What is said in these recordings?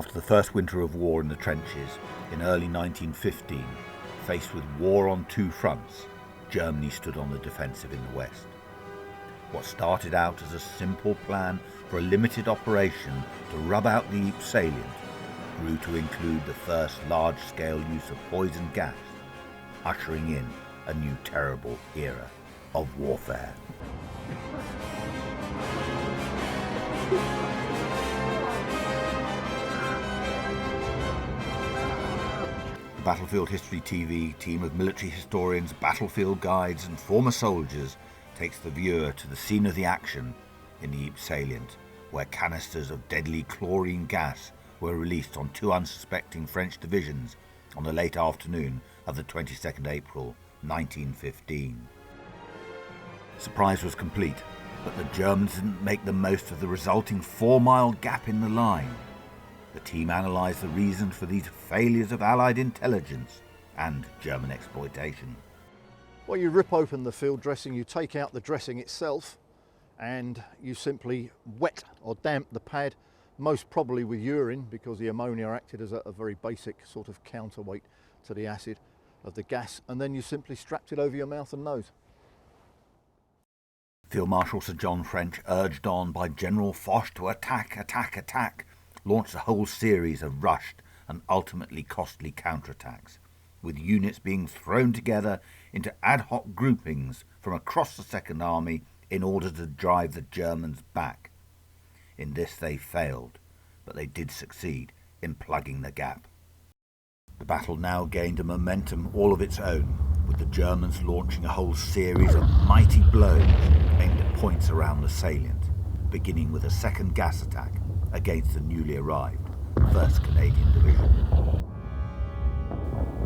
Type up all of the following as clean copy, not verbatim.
After the first winter of war in the trenches, in early 1915, faced with war on two fronts, Germany stood on the defensive in the west. What started out as a simple plan for a limited operation to rub out the Ypres salient grew to include the first large-scale use of poison gas, ushering in a new terrible era of warfare. The Battlefield History TV team of military historians, battlefield guides and former soldiers takes the viewer to the scene of the action in the Ypres salient, where canisters of deadly chlorine gas were released on two unsuspecting French divisions on the late afternoon of the 22nd April 1915. Surprise was complete, but the Germans didn't make the most of the resulting 4-mile gap in the line. The team analysed the reasons for these failures of Allied intelligence and German exploitation. Well, you rip open the field dressing, you take out the dressing itself, and you simply wet or damp the pad, most probably with urine, because the ammonia acted as a very basic sort of counterweight to the acid of the gas, and then you simply strapped it over your mouth and nose. Field Marshal Sir John French, urged on by General Foch to attack, launched a whole series of rushed and ultimately costly counterattacks, with units being thrown together into ad hoc groupings from across the Second Army in order to drive the Germans back. In this they failed, but they did succeed in plugging the gap. The battle now gained a momentum all of its own, with the Germans launching a whole series of mighty blows aimed at points around the salient, beginning with a second gas attack against the newly arrived 1st Canadian Division.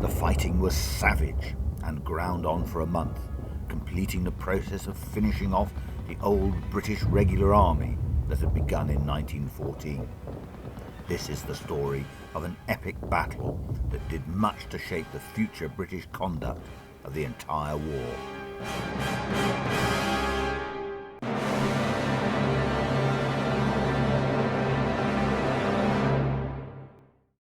The fighting was savage and ground on for a month, completing the process of finishing off the old British regular army that had begun in 1914. This is the story of an epic battle that did much to shape the future British conduct of the entire war.